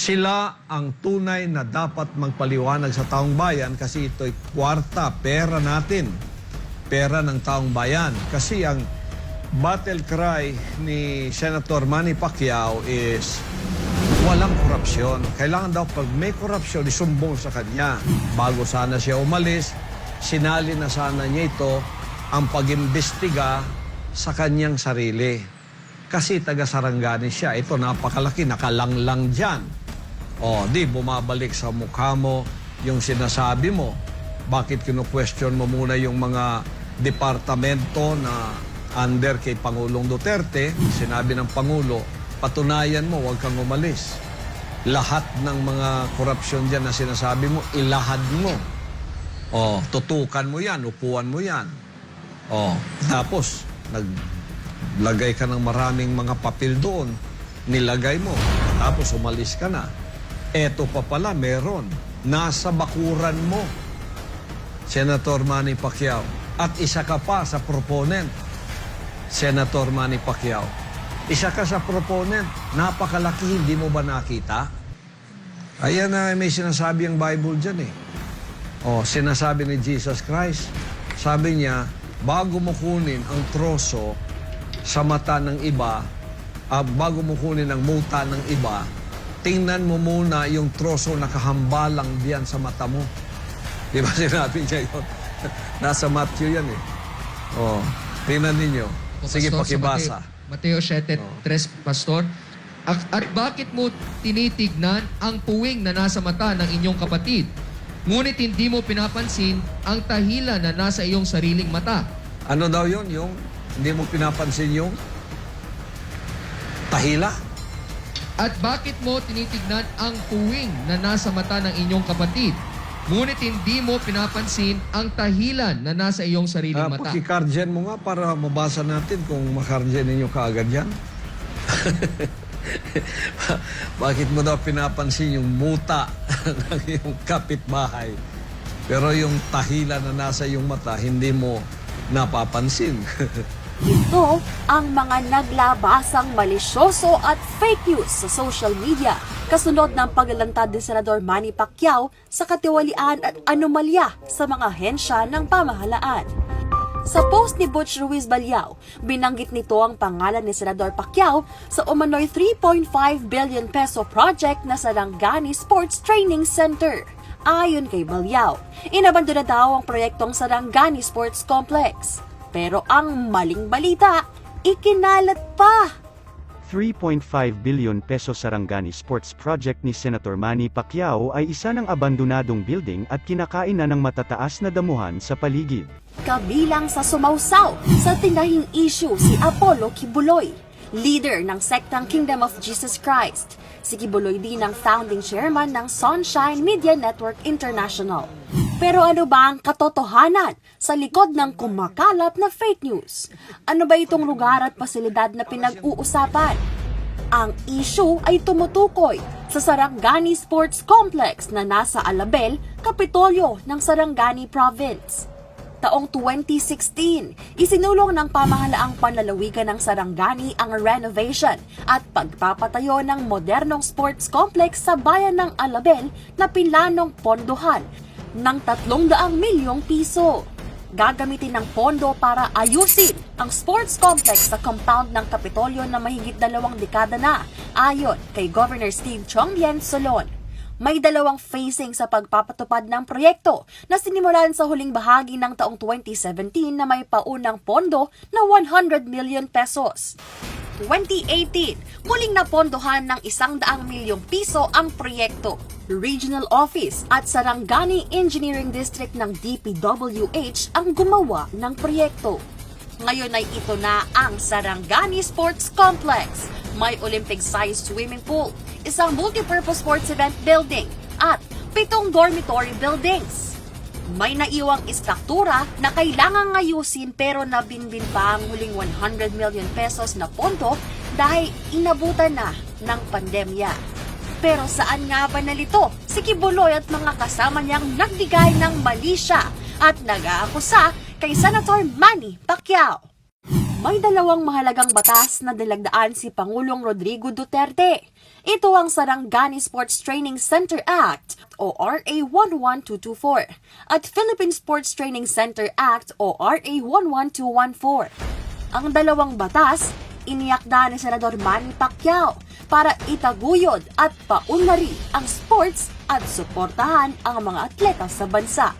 Sila ang tunay na dapat magpaliwanag sa taong bayan kasi ito'y kwarta, pera natin. Pera ng taong bayan. Kasi ang battle cry ni Senator Manny Pacquiao is walang korupsyon. Kailangan daw pag may korupsyon, isumbong sa kanya. Bago sana siya umalis, sinali na sana niya ito ang pag-imbestiga sa kanyang sarili. Kasi taga-Sarangani siya. Ito napakalaki, nakalanglang dyan. O, di bumabalik sa mukha mo yung sinasabi mo. Bakit kinu-question mo muna yung mga departamento na under kay Pangulong Duterte? Sinabi ng Pangulo, patunayan mo, huwag kang umalis. Lahat ng mga korupsyon dyan na sinasabi mo, ilahad mo. O, tutukan mo yan, upuan mo yan. O, tapos, naglagay ka ng maraming mga papel doon, nilagay mo, tapos umalis ka na. Eto pa pala, meron. Nasa bakuran mo, Senator Manny Pacquiao. At isa ka pa sa proponent, Senator Manny Pacquiao. Isa ka sa proponent. Napakalaki, hindi mo ba nakita? Ayan na, may sinasabi ang Bible dyan eh. O, sinasabi ni Jesus Christ. Sabi niya, bago mo kunin ang troso sa mata ng iba, bago mo kunin ang muta ng iba, tingnan mo muna yung troso nakahambalang diyan sa mata mo. Di ba sinabi niya yun? Nasa Matthew yan eh. O, tingnan ninyo. Sige, pakibasa. Mateo 7:3, Pastor. At bakit mo tinitignan ang puwing na nasa mata ng inyong kapatid? Ngunit hindi mo pinapansin ang tahila na nasa iyong sariling mata. Ano daw yun? Yung hindi mo pinapansin yung tahila? At bakit mo tinitignan ang puwing na nasa mata ng inyong kapatid? Ngunit hindi mo pinapansin ang tahilan na nasa iyong sariling mata. Pakikardyan mo nga para mabasa natin kung makardyan ninyo kaagad yan. Bakit mo daw pinapansin yung muta ng iyong kapitbahay? Pero yung tahila na nasa iyong mata, hindi mo napapansin. Ito ang mga naglabasang malisyoso at fake news sa social media kasunod ng paglalantad ni Senador Manny Pacquiao sa katiwalian at anomalya sa mga hensya ng pamahalaan. Sa post ni Butch Ruiz Balyao, binanggit nito ang pangalan ni Senador Pacquiao sa umano'y 3.5 billion peso project na Sarangani Sports Training Center. Ayon kay Balyao, inabandona daw ang proyektong Sarangani Sports Complex. Pero ang maling balita, ikinalat pa. 3.5 billion peso Sarangani Sports Project ni Senator Manny Pacquiao ay isa ng abandonadong building at kinakain na ng matataas na damuhan sa paligid. Kabilang sa sumausaw sa tinahing issue si Apollo Kibuloy, leader ng sektang Kingdom of Jesus Christ. Si Kibuloy din ang founding chairman ng Sunshine Media Network International. Pero ano ba ang katotohanan sa likod ng kumakalat na fake news? Ano ba itong lugar at pasilidad na pinag-uusapan? Ang issue ay tumutukoy sa Sarangani Sports Complex na nasa Alabel, Kapitolyo ng Sarangani Province. Taong 2016, isinulong ng pamahalaang panlalawigan ng Sarangani ang renovation at pagpapatayo ng modernong sports complex sa bayan ng Alabel na pinlanong pondohan ng 300 milyong piso. Gagamitin ng pondo para ayusin ang sports complex sa compound ng Kapitolyo na mahigit 2 dekada na, ayon kay Governor Steve Chongyan Solon. May 2 phasing sa pagpapatupad ng proyekto na sinimulan sa huling bahagi ng taong 2017 na may paunang pondo na 100 million pesos. 2018, muling napondohan ng 100 milyong piso ang proyekto. Regional Office at Sarangani Engineering District ng DPWH ang gumawa ng proyekto. Ngayon ay ito na ang Sarangani Sports Complex. May Olympic-sized swimming pool, isang multipurpose sports event building, at 7 dormitory buildings. May naiwang istruktura na kailangang ayusin pero nabinbin pa ang huling 100 million pesos na pondo dahil inabutan na ng pandemya. Pero saan nga ba nalito si Kibuloy at mga kasama niyang nagbigay ng mali siya at nag-aakusa kay Senator Manny Pacquiao? May 2 mahalagang batas na nilagdaan si Pangulong Rodrigo Duterte. Ito ang Sarangani Sports Training Center Act o RA 11224 at Philippine Sports Training Center Act o RA 11214. Ang dalawang batas, iniakda ni Senador Manny Pacquiao para itaguyod at paunlari ang sports at suportahan ang mga atleta sa bansa.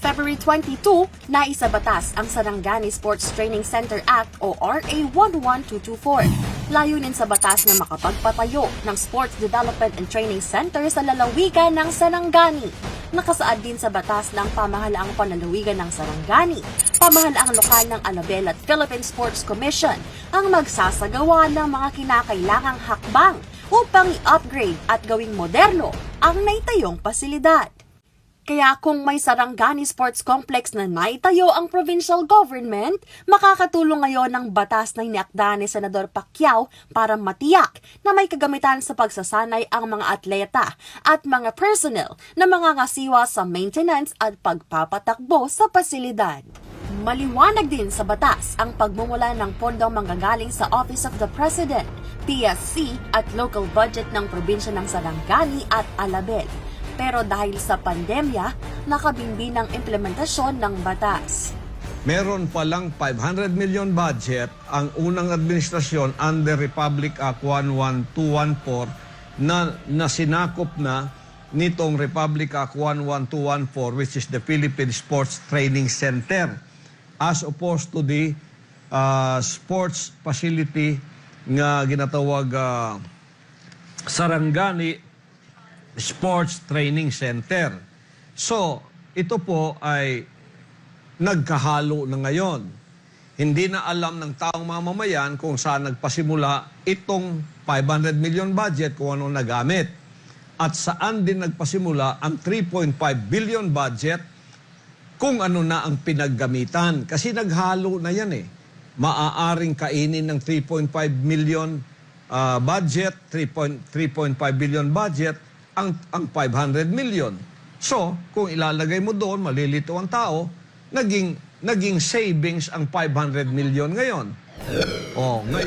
February 22, naisabatas ang Sarangani Sports Training Center Act o RA 11224. Layunin sa batas na makapagpatayo ng Sports Development and Training Center sa lalawigan ng Sarangani. Nakasaad din sa batas ng pamahalaang panlalawigan ng Sarangani, pamahalaang lokal ng Alabel at Philippine Sports Commission ang magsasagawa ng mga kinakailangang hakbang upang i-upgrade at gawing moderno ang naitayong pasilidad. Kaya kung may Sarangani Sports Complex na naitayo ang provincial government, makakatulong ngayon ang batas na iniakda ni Senador Pacquiao para matiyak na may kagamitan sa pagsasanay ang mga atleta at mga personnel na mangangasiwa sa maintenance at pagpapatakbo sa pasilidad. Maliwanag din sa batas ang pagmumula ng pondong manggagaling sa Office of the President, PSC at local budget ng probinsya ng Sarangani at Alabel. Pero dahil sa pandemya, nakabimbi ng implementasyon ng batas. Meron palang 500 million budget ang unang administrasyon under Republic Act 11214 na sinakop na nitong Republic Act 11214 which is the Philippine Sports Training Center as opposed to the sports facility nga ginatawag Sarangani Sports Training Center. So, ito po ay nagkahalo na ngayon. Hindi na alam ng taong mamamayan kung saan nagpasimula itong 500 million budget kung ano nagamit. At saan din nagpasimula ang 3.5 billion budget kung ano na ang pinaggamitan. Kasi naghalo na yan eh. Maaaring kainin ng 3.5 million budget, 3.5 billion budget, ang 500 million. So, kung ilalagay mo doon, malilito ang tao, naging savings ang 500 million ngayon.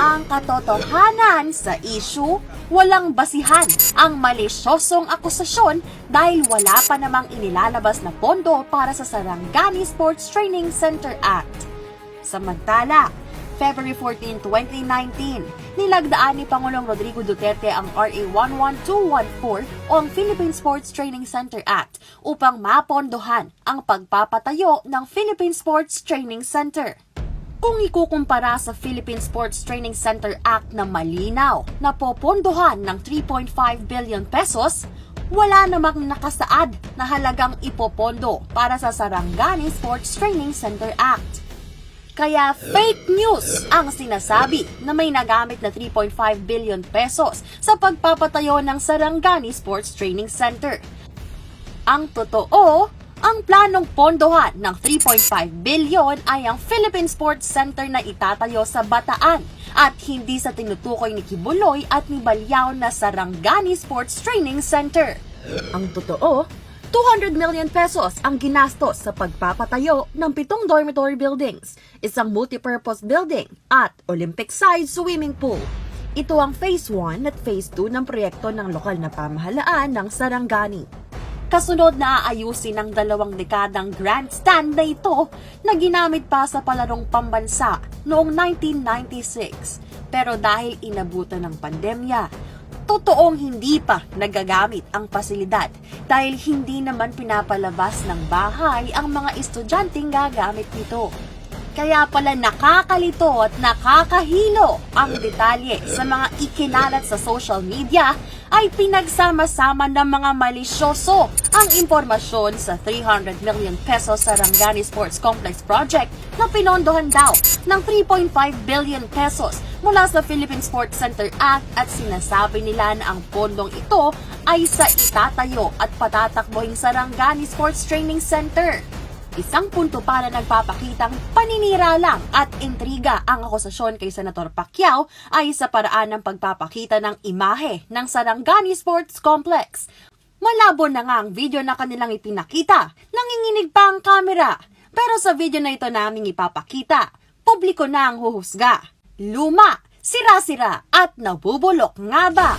Ang katotohanan sa issue, walang basihan ang malisyosong akusasyon dahil wala pa namang inilalabas na pondo para sa Sarangani Sports Training Center Act. Samantala, February 14, 2019, nilagdaan ni Pangulong Rodrigo Duterte ang RA 11214 o ang Philippine Sports Training Center Act upang mapondohan ang pagpapatayo ng Philippine Sports Training Center. Kung ikukumpara sa Philippine Sports Training Center Act na malinaw na popondohan ng 3.5 billion pesos, wala namang nakasaad na halagang ipopondo para sa Sarangani Sports Training Center Act. Kaya fake news ang sinasabi na may nagamit na 3.5 billion pesos sa pagpapatayo ng Sarangani Sports Training Center. Ang totoo, ang planong pondohan ng 3.5 billion ay ang Philippine Sports Center na itatayo sa Bataan at hindi sa tinutukoy ni Kibuloy at ni Balyao na Sarangani Sports Training Center. Ang totoo, 200 million pesos ang ginastos sa pagpapatayo ng 7 dormitory buildings, isang multipurpose building at Olympic-sized swimming pool. Ito ang Phase 1 at Phase 2 ng proyekto ng lokal na pamahalaan ng Sarangani. Kasunod na aayusin ng 2 dekadang grandstand na ito na ginamit pa sa palarong pambansa noong 1996. Pero dahil inabutan ng pandemya, totoong hindi pa nagagamit ang pasilidad dahil hindi naman pinapalabas ng bahay ang mga estudyanteng gagamit nito. Kaya pala nakakalito at nakakahilo ang detalye sa mga ikinalat sa social media ay pinagsama-sama ng mga malisyoso ang impormasyon sa 300 million pesos Sarangani Sports Complex Project na pinondohan daw ng 3.5 billion pesos mula sa Philippine Sports Center Act at sinasabi nila na ang pondong ito ay sa itatayo at patatakbohing Sarangani Sports Training Center. Isang punto para nagpapakitang paninira lang at intriga ang akusasyon kay Senator Pacquiao ay sa paraan ng pagpapakita ng imahe ng Sarangani Sports Complex. Malabo na nga ang video na kanilang ipinakita, nanginginig pa ang kamera. Pero sa video na ito naming ipapakita, publiko na ang huhusga. Luma, sira-sira at nabubulok nga ba?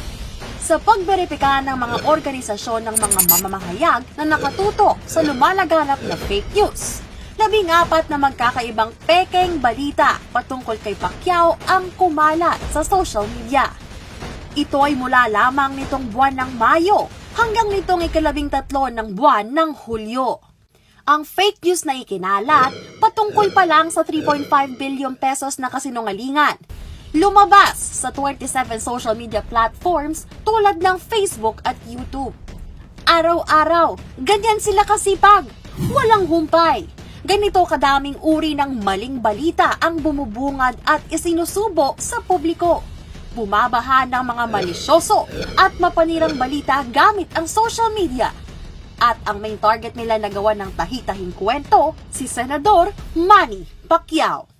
sa pagberipika ng mga organisasyon ng mga mamamahayag na nakatutok sa lumalaganap na fake news. 14 na magkakaibang pekeng balita patungkol kay Pacquiao ang kumalat sa social media. Ito ay mula lamang nitong buwan ng Mayo hanggang nitong ika-13 ng buwan ng Hulyo. Ang fake news na ikinalat patungkol pa lang sa 3.5 billion pesos na kasinungalingan. Lumabas sa 27 social media platforms tulad ng Facebook at YouTube. Araw-araw, ganyan sila kasipag, walang humpay. Ganito kadaming uri ng maling balita ang bumubungad at isinusubo sa publiko. Bumabaha ng mga malisyoso at mapanirang balita gamit ang social media. At ang main target nila na gawa ng tahi-tahing kwento, si Senador Manny Pacquiao.